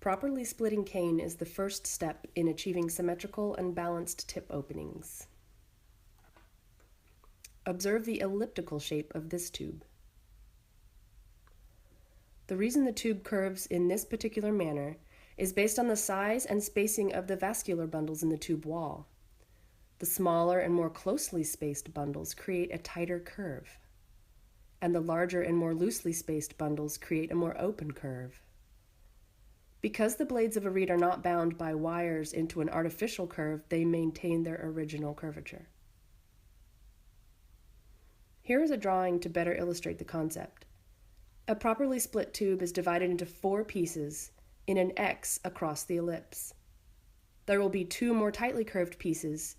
Properly splitting cane is the first step in achieving symmetrical and balanced tip openings. Observe the elliptical shape of this tube. The reason the tube curves in this particular manner is based on the size and spacing of the vascular bundles in the tube wall. The smaller and more closely spaced bundles create a tighter curve, and the larger and more loosely spaced bundles create a more open curve. Because the blades of a reed are not bound by wires into an artificial curve, they maintain their original curvature. Here is a drawing to better illustrate the concept. A properly split tube is divided into 4 pieces in an X across the ellipse. There will be 2 more tightly curved pieces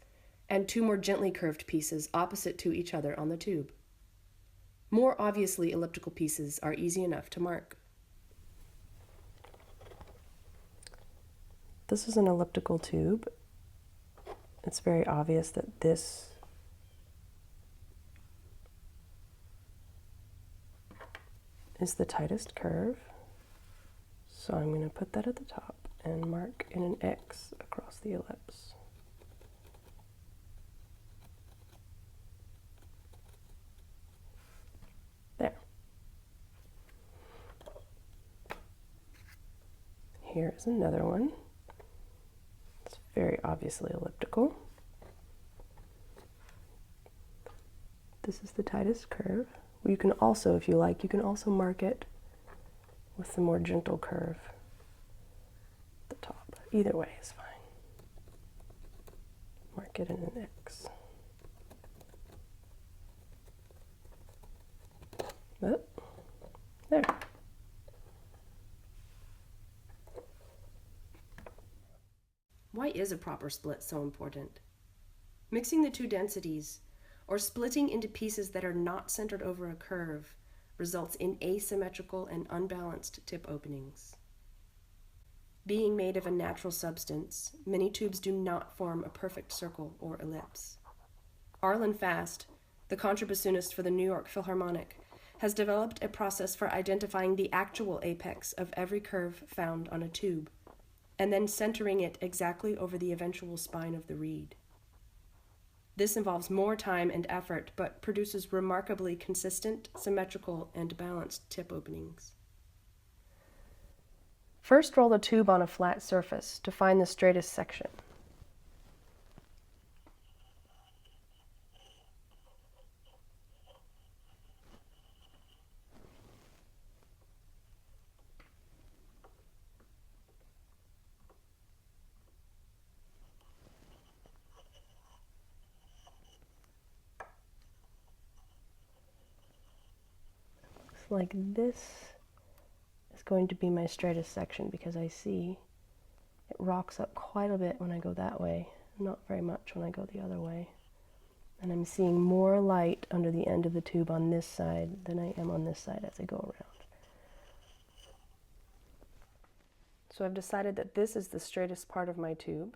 and 2 more gently curved pieces opposite to each other on the tube. More obviously elliptical pieces are easy enough to mark. This is an elliptical tube. It's very obvious that this is the tightest curve. So I'm going to put that at the top and mark in an X across the ellipse. There. Here is another one. It's very obviously elliptical. This is the tightest curve. You can also, if you like, you can also mark it with the more gentle curve at the top. Either way is fine. Mark it in an X. Oh, there. Why is a proper split so important? Mixing the 2 densities, or splitting into pieces that are not centered over a curve, results in asymmetrical and unbalanced tip openings. Being made of a natural substance, many tubes do not form a perfect circle or ellipse. Arlen Fast, the contrabassoonist for the New York Philharmonic, has developed a process for identifying the actual apex of every curve found on a tube, and then centering it exactly over the eventual spine of the reed. This involves more time and effort, but produces remarkably consistent, symmetrical, and balanced tip openings. First, roll the tube on a flat surface to find the straightest section. Like this is going to be my straightest section because I see it rocks up quite a bit when I go that way, not very much when I go the other way. And I'm seeing more light under the end of the tube on this side than I am on this side as I go around. So I've decided that this is the straightest part of my tube.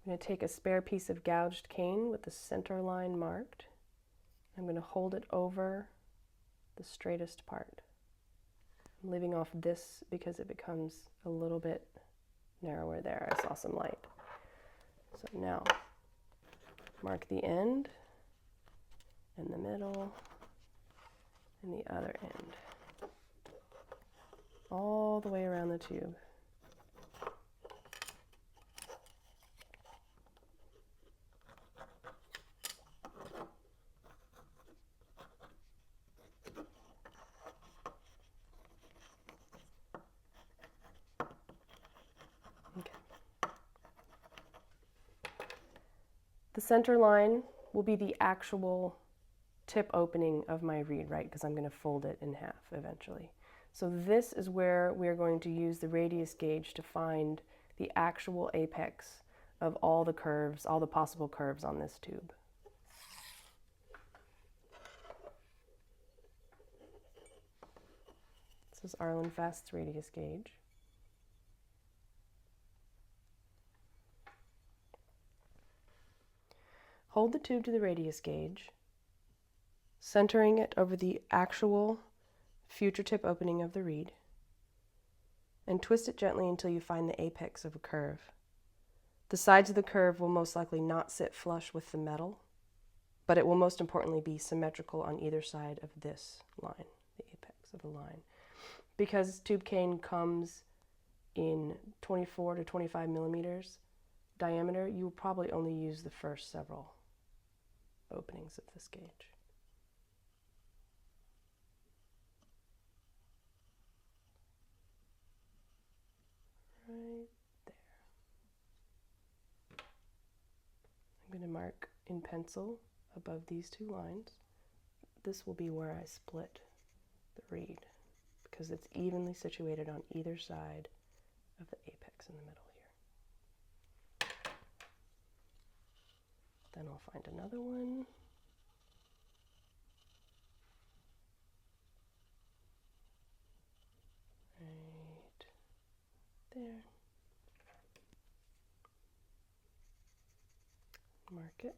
I'm going to take a spare piece of gouged cane with the center line marked. I'm going to hold it over the straightest part. I'm leaving off this because it becomes a little bit narrower there. I saw some light. So now, mark the end, and the middle, and the other end. All the way around the tube. The center line will be the actual tip opening of my reed, right? Because I'm going to fold it in half eventually. So this is where we're going to use the radius gauge to find the actual apex of all the curves, all the possible curves on this tube. This is Arlen Fast's radius gauge. Hold the tube to the radius gauge, centering it over the actual future tip opening of the reed. and twist it gently until you find the apex of a curve. The sides of the curve will most likely not sit flush with the metal, but it will most importantly be symmetrical on either side of this line, the apex of the line. Because tube cane comes in 24 to 25 millimeters diameter, you will probably only use the first several openings of this gauge. Right there. I'm going to mark in pencil above these two lines. This will be where I split the reed, because it's evenly situated on either side of the apex in the middle here. Then I'll find another one. Right there. Mark it.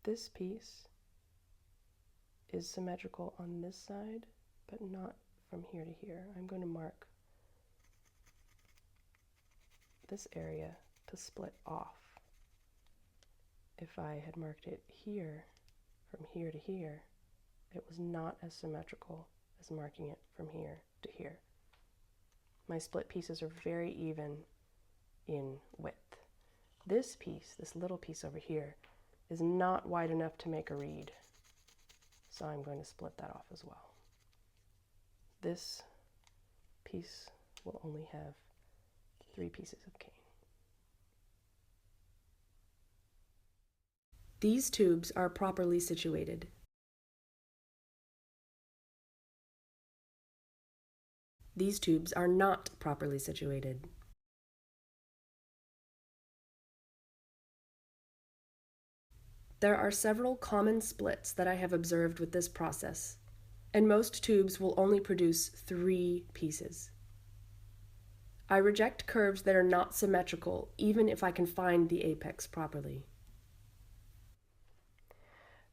This piece is symmetrical on this side, but not from here to here. I'm going to mark this area to split off. If I had marked it here, from here to here, it was not as symmetrical as marking it from here to here. My split pieces are very even in width. This piece, this little piece over here, is not wide enough to make a reed, so I'm going to split that off as well. This piece will only have 3 pieces of cane. These tubes are properly situated. These tubes are not properly situated. There are several common splits that I have observed with this process, and most tubes will only produce 3 pieces. I reject curves that are not symmetrical, even if I can find the apex properly.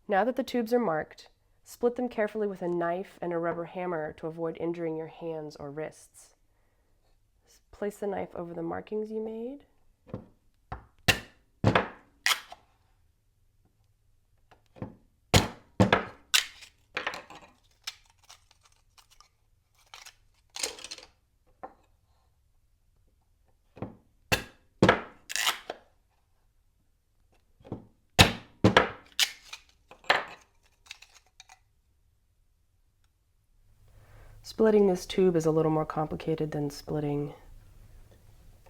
Now that the tubes are marked, split them carefully with a knife and a rubber hammer to avoid injuring your hands or wrists. Place the knife over the markings you made. Splitting this tube is a little more complicated than splitting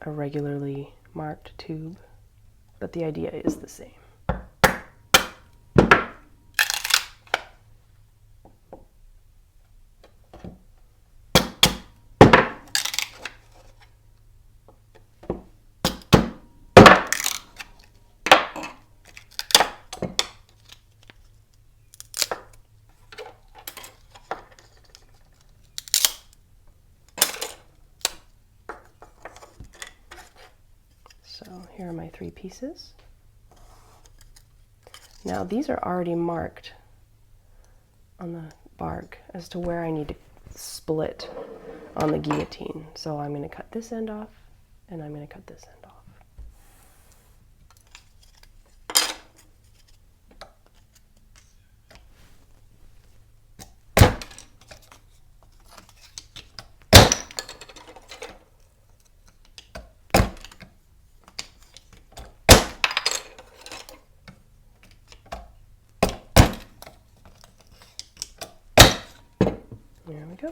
a regularly marked tube, but the idea is the same. So here are my 3 pieces. Now these are already marked on the bark as to where I need to split on the guillotine. So I'm going to cut this end off, and I'm going to cut this end off. There we go.